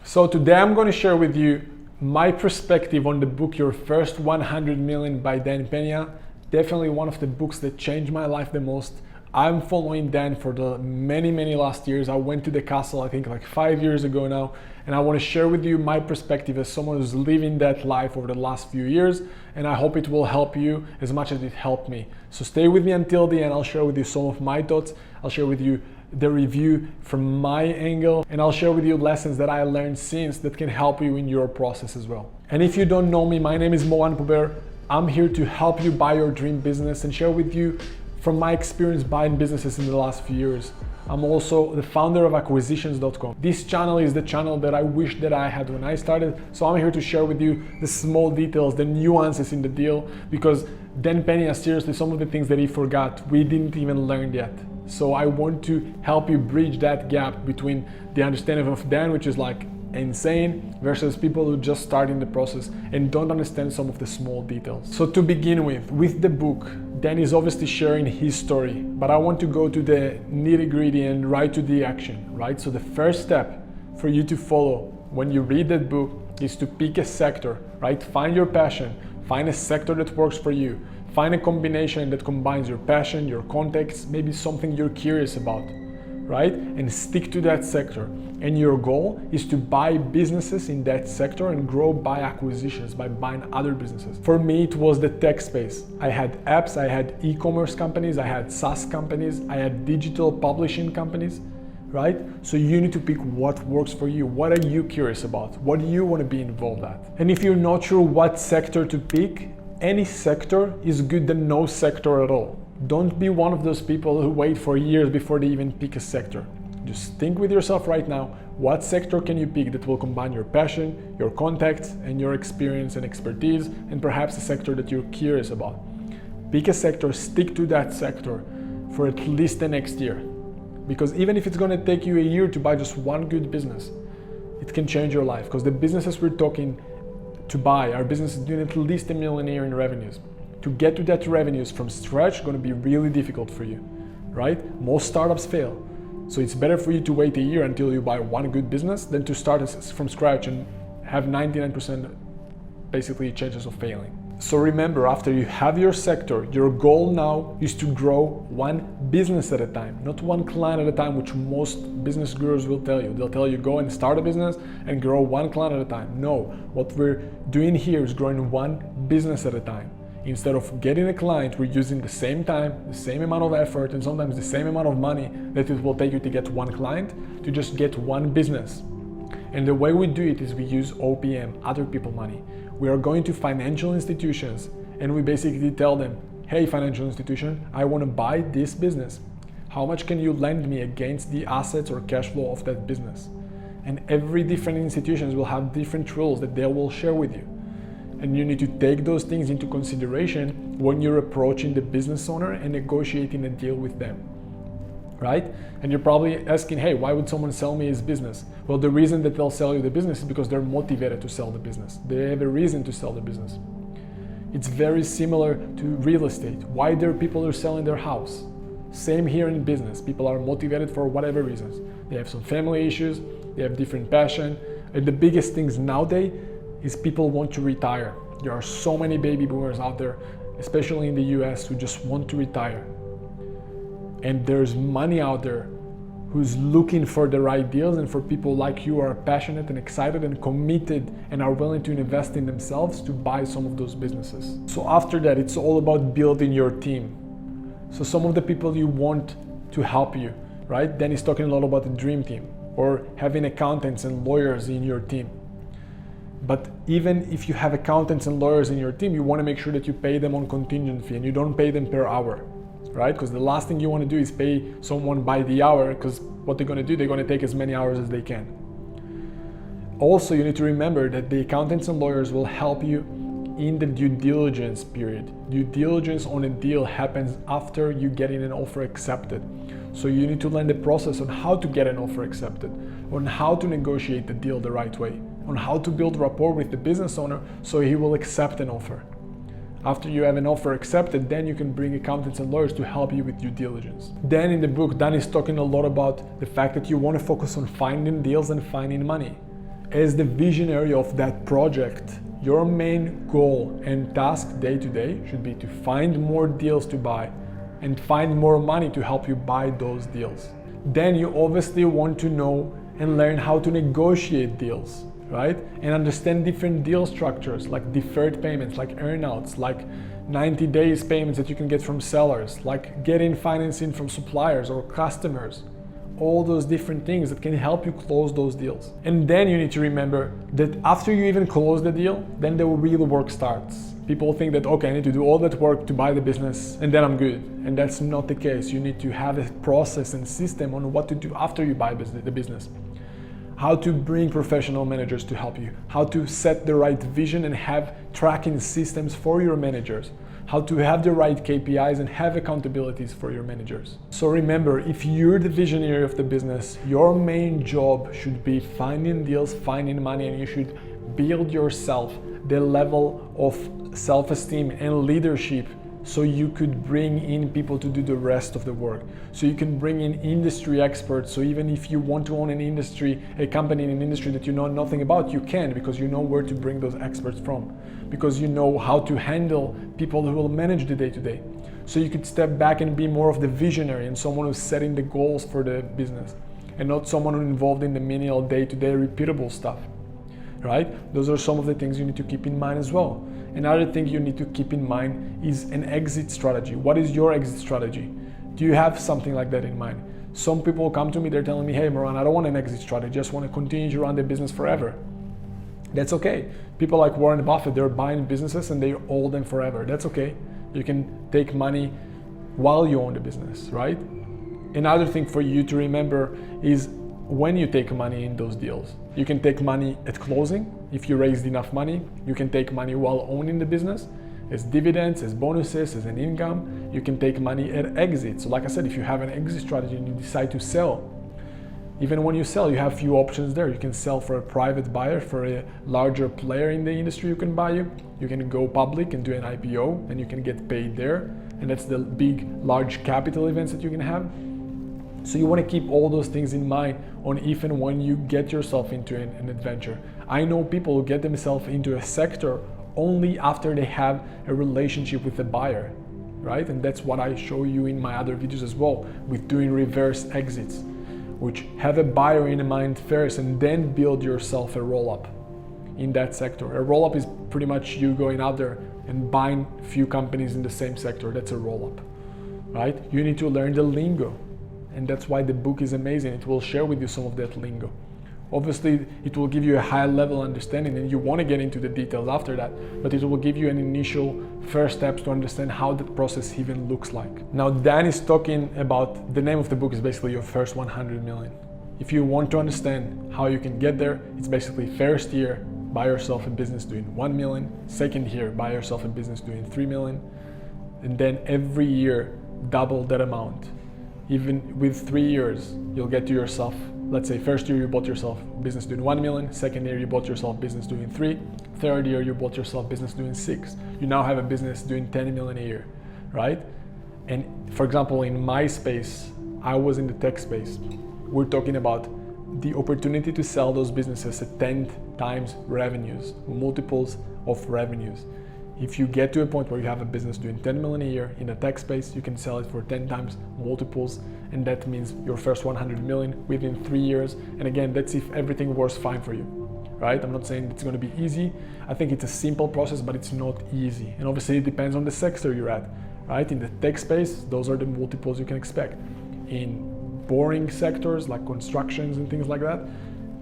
So today I'm going to share with you my perspective on the book Your First 100 Million by Dan Pena. Definitely one of the books that changed my life the most. I'm following Dan for the many last years. I went to the castle, I think like 5 years ago now, and I want to share with you my perspective as someone who's living that life over the last few years, and I hope it will help you as much as it helped me. So stay with me until the end. I'll share with you some of my thoughts. I'll share with you the review from my angle, and I'll share with you lessons that I learned since that can help you in your process as well. And if you don't know me, my name is Mohan Puber. I'm here to help you buy your dream business and share with you from my experience buying businesses in the last few years. I'm also the founder of acquisitions.com. This channel is the channel that I wish that I had when I started. So I'm here to share with you the small details, the nuances in the deal, because Dan Pena, seriously, some of the things that he forgot, we didn't even learn yet. So I want to help you bridge that gap between the understanding of Dan, which is like insane, versus people who just start in the process and don't understand some of the small details. So to begin with the book, Dan is obviously sharing his story, but I want to go to the nitty-gritty and right to the action, right? So the first step for you to follow when you read that book is to pick a sector, right? Find your passion, find a sector that works for you. Find a combination that combines your passion, your context, maybe something you're curious about, right? And stick to that sector. And your goal is to buy businesses in that sector and grow by acquisitions, by buying other businesses. For me, it was the tech space. I had apps, I had e-commerce companies, I had SaaS companies, I had digital publishing companies, right? So you need to pick what works for you. What are you curious about? What do you want to be involved at? And if you're not sure what sector to pick, any sector is good than no sector at all. Don't be one of those people who wait for years before they even pick a sector. Just think with yourself right now, what sector can you pick that will combine your passion, your contacts, and your experience and expertise, and perhaps a sector that you're curious about. Pick a sector, stick to that sector for at least the next year. Because even if it's going to take you a year to buy just one good business, it can change your life. Because the businesses we're talking to buy are businesses doing at least $1 million in revenues. To get to that revenues from scratch going to be really difficult for you, right? Most startups fail. So it's better for you to wait a year until you buy one good business than to start from scratch and have 99% basically chances of failing. So remember, after you have your sector, your goal now is to grow one business at a time, not one client at a time, which most business gurus will tell you. They'll tell you go and start a business and grow one client at a time. No, what we're doing here is growing one business at a time. Instead of getting a client, we're using the same time, the same amount of effort, and sometimes the same amount of money that it will take you to get one client to just get one business. And the way we do it is we use OPM, other people money. We are going to financial institutions and we basically tell them, hey, financial institution, I want to buy this business. How much can you lend me against the assets or cash flow of that business? And every different institutions will have different rules that they will share with you. And you need to take those things into consideration when you're approaching the business owner and negotiating a deal with them, right? And you're probably asking, hey, why would someone sell me his business? Well, the reason that they'll sell you the business is because they're motivated to sell the business. They have a reason to sell the business. It's very similar to real estate. Why there are people who are selling their house? Same here in business. People are motivated for whatever reasons. They have some family issues, they have different passion. And the biggest things nowadays is people want to retire. There are so many baby boomers out there, especially in the US, who just want to retire. And there's money out there who's looking for the right deals and for people like you who are passionate and excited and committed and are willing to invest in themselves to buy some of those businesses. So after that, it's all about building your team. So some of the people you want to help you, right? Then he's talking a lot about the dream team or having accountants and lawyers in your team. But even if you have accountants and lawyers in your team, you want to make sure that you pay them on contingent fee and you don't pay them per hour, right? Because the last thing you want to do is pay someone by the hour, because what they're going to do, they're going to take as many hours as they can. Also, you need to remember that the accountants and lawyers will help you in the due diligence period. Due diligence on a deal happens after you getting an offer accepted. So you need to learn the process on how to get an offer accepted, on how to negotiate the deal the right way, on how to build rapport with the business owner so he will accept an offer. After you have an offer accepted, then you can bring accountants and lawyers to help you with due diligence. Then in the book, Dan is talking a lot about the fact that you want to focus on finding deals and finding money. As the visionary of that project, your main goal and task day to day should be to find more deals to buy and find more money to help you buy those deals. Then you obviously want to know and learn how to negotiate deals, right? And understand different deal structures like deferred payments, like earnouts, like 90 days payments that you can get from sellers, like getting financing from suppliers or customers. All those different things that can help you close those deals. And then you need to remember that after you even close the deal, then the real work starts. People think that, okay, I need to do all that work to buy the business and then I'm good. And that's not the case. You need to have a process and system on what to do after you buy the business. How to bring professional managers to help you, how to set the right vision and have tracking systems for your managers, how to have the right KPIs and have accountabilities for your managers. So remember, if you're the visionary of the business, your main job should be finding deals, finding money, and you should build yourself the level of self-esteem and leadership so you could bring in people to do the rest of the work. So you can bring in industry experts. So even if you want to own a company in an industry that you know nothing about, you can, because you know where to bring those experts from, because you know how to handle people who will manage the day-to-day. So you could step back and be more of the visionary and someone who's setting the goals for the business and not someone who's involved in the menial day-to-day repeatable stuff, right? Those are some of the things you need to keep in mind as well. Another thing you need to keep in mind is an exit strategy. What is your exit strategy? Do you have something like that in mind? Some people come to me, they're telling me, hey Moran, I don't want an exit strategy, I just want to continue to run the business forever. That's okay. People like Warren Buffett, they're buying businesses and they hold them forever. That's okay. You can take money while you own the business, right? Another thing for you to remember is when you take money in those deals. You can take money at closing. If you raised enough money, you can take money while owning the business as dividends, as bonuses, as an income. You can take money at exit. So like I said, if you have an exit strategy and you decide to sell, even when you sell, you have few options there. You can sell for a private buyer, for a larger player in the industry who can buy you. You can go public and do an IPO and you can get paid there. And that's the big, large capital events that you can have. So you want to keep all those things in mind on if and when you get yourself into an adventure. I know people who get themselves into a sector only after they have a relationship with the buyer, right? And that's what I show you in my other videos as well, with doing reverse exits, which have a buyer in mind first and then build yourself a roll-up in that sector. A roll-up is pretty much you going out there and buying a few companies in the same sector. That's a roll-up, right? You need to learn the lingo. And that's why the book is amazing. It will share with you some of that lingo. Obviously, it will give you a high level understanding and you want to get into the details after that, but it will give you an initial first steps to understand how that process even looks like. Now, Dan is talking about, the name of the book is basically your first 100 million. If you want to understand how you can get there, it's basically first year, buy yourself a business doing 1 million, second year, buy yourself a business doing 3 million, and then every year, double that amount. Even with 3 years, you'll get to yourself, let's say first year you bought yourself business doing 1 million, second year you bought yourself business doing 3, third year you bought yourself business doing 6. You now have a business doing 10 million a year, right? And for example, in my space, I was in the tech space. We're talking about the opportunity to sell those businesses at 10 times revenues, multiples of revenues. If you get to a point where you have a business doing 10 million a year in the tech space, you can sell it for 10 times multiples, and that means your first 100 million within 3 years. And again, that's if everything works fine for you, right? I'm not saying it's going to be easy. I think it's a simple process, but it's not easy. And obviously it depends on the sector you're at, right? In the tech space, those are the multiples you can expect. In boring sectors like constructions and things like that,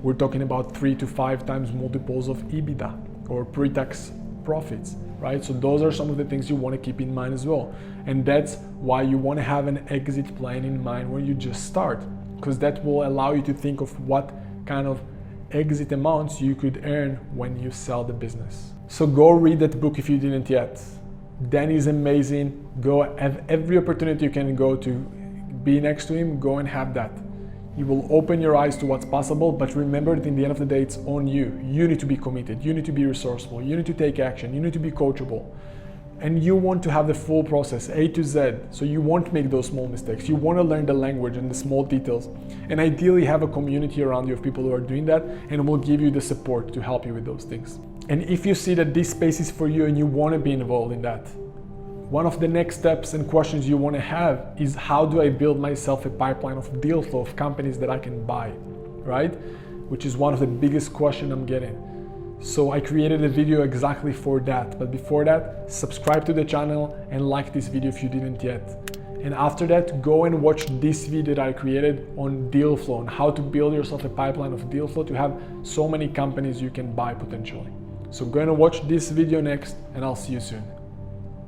we're talking about 3 to 5 times multiples of EBITDA or pre-tax profits, right? So those are some of the things you want to keep in mind as well. And that's why you want to have an exit plan in mind when you just start, because that will allow you to think of what kind of exit amounts you could earn when you sell the business. So go read that book if you didn't yet. Dan is amazing. Go have every opportunity you can go to be next to him, go and have that. You will open your eyes to what's possible, but remember that in the end of the day, it's on you. You need to be committed, you need to be resourceful, you need to take action, you need to be coachable. and you want to have the full process A to Z, so you won't make those small mistakes. You want to learn the language and the small details, and ideally have a community around you of people who are doing that and will give you the support to help you with those things. And if you see that this space is for you and you want to be involved in that, one of the next steps and questions you want to have is, how do I build myself a pipeline of deal flow of companies that I can buy, right? Which is one of the biggest questions I'm getting. So I created a video exactly for that. But before that, subscribe to the channel and like this video if you didn't yet. And after that, go and watch this video that I created on deal flow, on how to build yourself a pipeline of deal flow to have so many companies you can buy potentially. So go and watch this video next, and I'll see you soon.